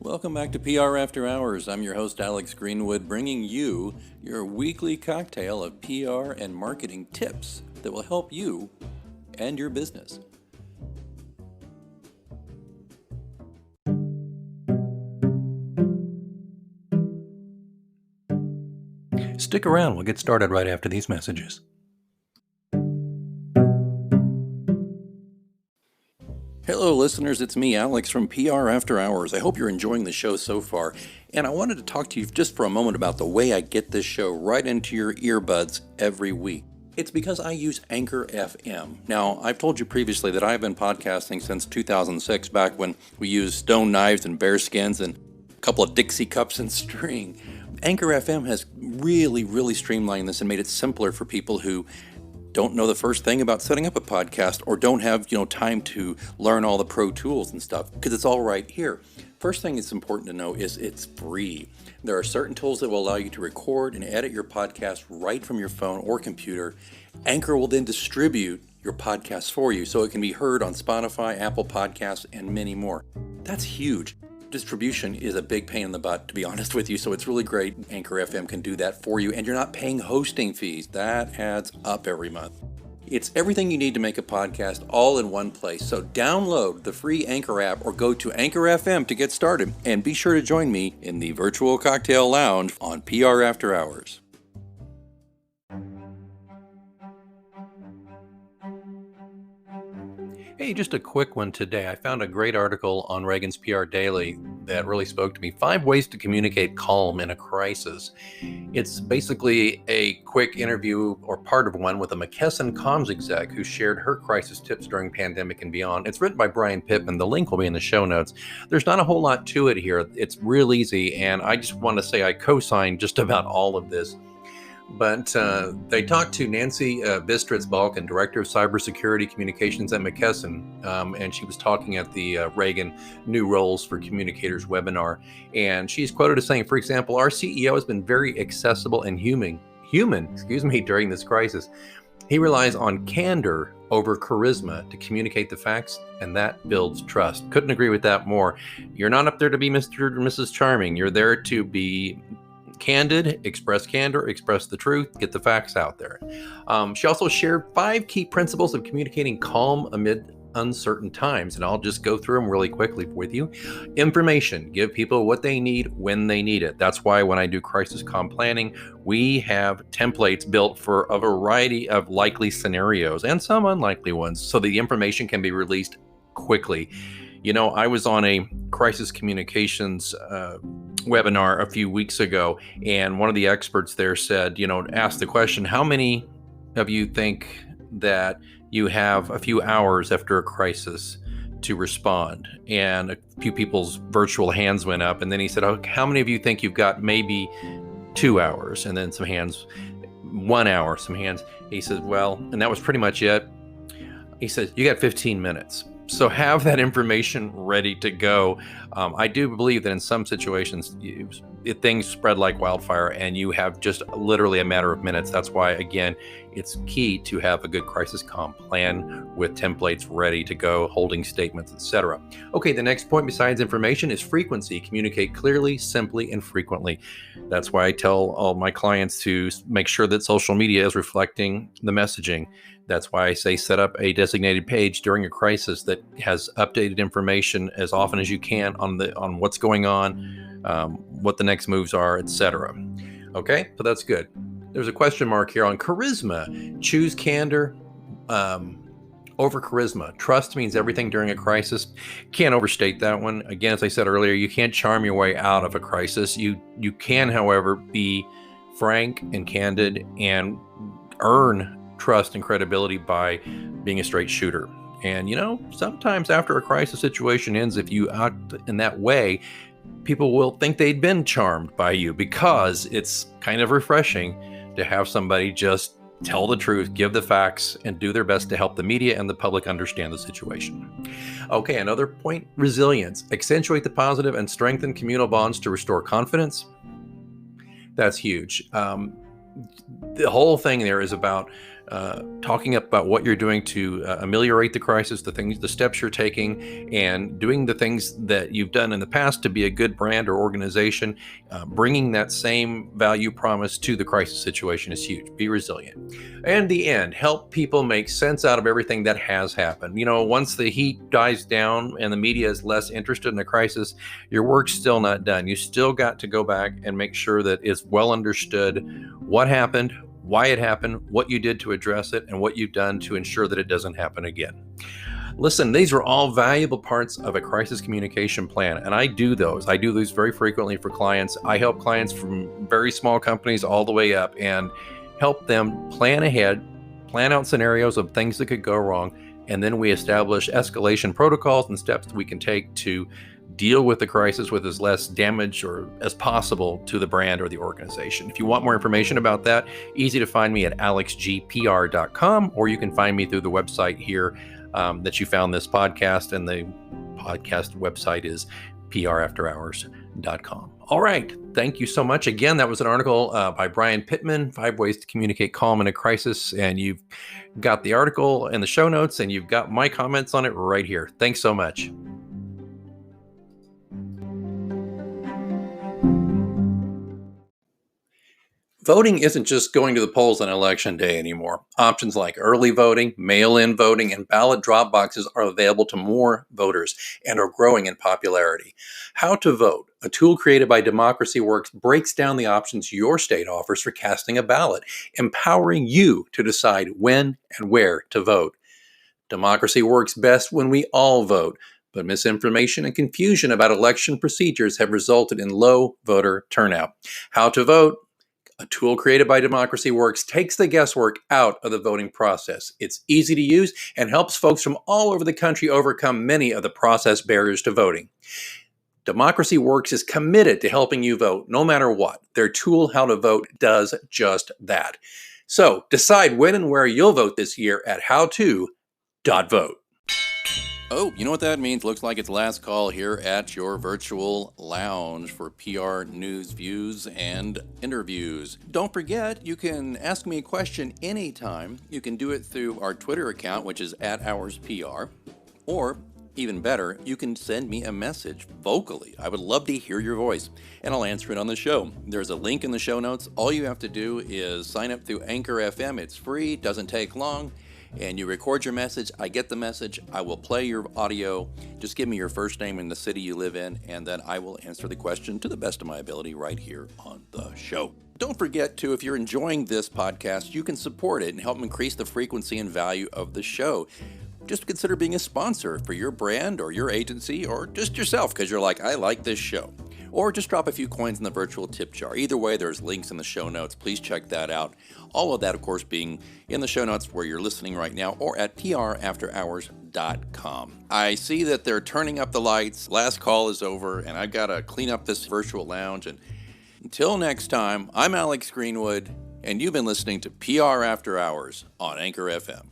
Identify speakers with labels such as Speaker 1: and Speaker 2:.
Speaker 1: Welcome back to PR After Hours. I'm your host, Alex Greenwood, bringing you your weekly cocktail of PR and marketing tips that will help you and your business. Stick around, we'll get started right after these messages. Hello, listeners. It's me, Alex, from PR After Hours. I hope you're enjoying the show so far. And I wanted to talk to you just for a moment about the way I get this show right into your earbuds every week. It's because I use Anchor FM. Now, I've told you previously that I've been podcasting since 2006, back when we used stone knives and bear skins and a couple of Dixie cups and string. Anchor FM has really streamlined this and made it simpler for people who don't know the first thing about setting up a podcast or don't have, time to learn all the pro tools and stuff, because it's all right here. First thing it's important to know is it's free. There are certain tools that will allow you to record and edit your podcast right from your phone or computer. Anchor will then distribute your podcast for you so it can be heard on Spotify, Apple Podcasts, and many more. That's huge. Distribution is a big pain in the butt, to be honest with you, so it's really great Anchor FM can do that for you, and you're not paying hosting fees. That adds up every month. It's everything you need to make a podcast all in one place, so download the free Anchor app or go to Anchor FM to get started, and be sure to join me in the virtual cocktail lounge on PR After Hours. Hey, just a quick one today. I found a great article on Ragan's PR Daily that really spoke to me. 5 ways to communicate calm in a crisis. It's basically a quick interview, or part of one, with a McKesson comms exec who shared her crisis tips during pandemic and beyond. It's written by Brian Pittman. The link will be in the show notes. There's not a whole lot to it here. It's real easy, and I just want to say I co-sign just about all of this. But they talked to Nancy Bistritz-Balkin, Director of Cybersecurity Communications at McKesson, and she was talking at the Ragan New Roles for Communicators webinar. And she's quoted as saying, for example, our CEO has been very accessible and human, during this crisis. He relies on candor over charisma to communicate the facts, and that builds trust. Couldn't agree with that more. You're not up there to be Mr. or Mrs. Charming. You're there to be candid, express candor, express the truth, get the facts out there. She also shared 5 key principles of communicating calm amid uncertain times, and I'll just go through them really quickly with you. Information. Give people what they need when they need it. That's why when I do crisis comm planning, we have templates built for a variety of likely scenarios and some unlikely ones, so the information can be released quickly. I was on a crisis communications webinar a few weeks ago, and one of the experts there said, asked the question, how many of you think that you have a few hours after a crisis to respond? And a few people's virtual hands went up, and then he said, how many of you think you've got maybe 2 hours? And then some hands, 1 hour, some hands. He said, well, and that was pretty much it. He said, you got 15 minutes. So have that information ready to go. I do believe that in some situations, things spread like wildfire, and you have just literally a matter of minutes. That's why, again, it's key to have a good crisis comm plan with templates ready to go, holding statements, etc. Okay, the next point besides information is frequency. Communicate clearly, simply, and frequently. That's why I tell all my clients to make sure that social media is reflecting the messaging. That's why I say set up a designated page during a crisis that has updated information as often as you can on what's going on, what the next moves are, etc. Okay, so that's good. There's a question mark here on charisma. Choose candor over charisma. Trust means everything during a crisis. Can't overstate that one. Again, as I said earlier, you can't charm your way out of a crisis. You can, however, be frank and candid and earn trust and credibility by being a straight shooter. And sometimes after a crisis situation ends, if you act in that way, people will think they'd been charmed by you, because it's kind of refreshing to have somebody just tell the truth, give the facts, and do their best to help the media and the public understand the situation. Okay, another point, resilience. Accentuate the positive and strengthen communal bonds to restore confidence. That's huge. The whole thing there is about talking about what you're doing to ameliorate the crisis, the steps you're taking, and doing the things that you've done in the past to be a good brand or organization. Bringing that same value promise to the crisis situation is huge. Be resilient. And the end, help people make sense out of everything that has happened. Once the heat dies down and the media is less interested in the crisis, your work's still not done. You still got to go back and make sure that it's well understood what happened, why it happened, what you did to address it, and what you've done to ensure that it doesn't happen again. Listen, these are all valuable parts of a crisis communication plan, and I do those. I do these very frequently for clients. I help clients from very small companies all the way up and help them plan ahead, plan out scenarios of things that could go wrong, and then we establish escalation protocols and steps that we can take to deal with the crisis with as less damage or as possible to the brand or the organization. If you want more information about that, easy to find me at alexgpr.com, or you can find me through the website here that you found this podcast, and the podcast website is prafterhours.com. All right. Thank you so much. Again, that was an article by Brian Pittman, 5 Ways to Communicate Calm in a Crisis. And you've got the article in the show notes, and you've got my comments on it right here. Thanks so much. Voting isn't just going to the polls on election day anymore. Options like early voting, mail-in voting, and ballot drop boxes are available to more voters and are growing in popularity. How to Vote, a tool created by Democracy Works, breaks down the options your state offers for casting a ballot, empowering you to decide when and where to vote. Democracy works best when we all vote, but misinformation and confusion about election procedures have resulted in low voter turnout. How to Vote, a tool created by Democracy Works, takes the guesswork out of the voting process. It's easy to use and helps folks from all over the country overcome many of the process barriers to voting. Democracy Works is committed to helping you vote no matter what. Their tool, How to Vote, does just that. So decide when and where you'll vote this year at howto.vote. Oh, you know what that means? Looks like it's last call here at your virtual lounge for PR news, views, and interviews. Don't forget, you can ask me a question anytime. You can do it through our Twitter account, which is @HoursPR, or even better, you can send me a message vocally. I would love to hear your voice, and I'll answer it on the show. There's a link in the show notes. All you have to do is sign up through Anchor FM. It's free, doesn't take long. And you record your message, I get the message, I will play your audio, just give me your first name and the city you live in, and then I will answer the question to the best of my ability right here on the show. Don't forget to, if you're enjoying this podcast, you can support it and help increase the frequency and value of the show. Just consider being a sponsor for your brand or your agency or just yourself because you're like, I like this show. Or just drop a few coins in the virtual tip jar. Either way, there's links in the show notes. Please check that out. All of that, of course, being in the show notes where you're listening right now or at prafterhours.com. I see that they're turning up the lights. Last call is over, and I've got to clean up this virtual lounge. And until next time, I'm Alex Greenwood, and you've been listening to PR After Hours on Anchor FM.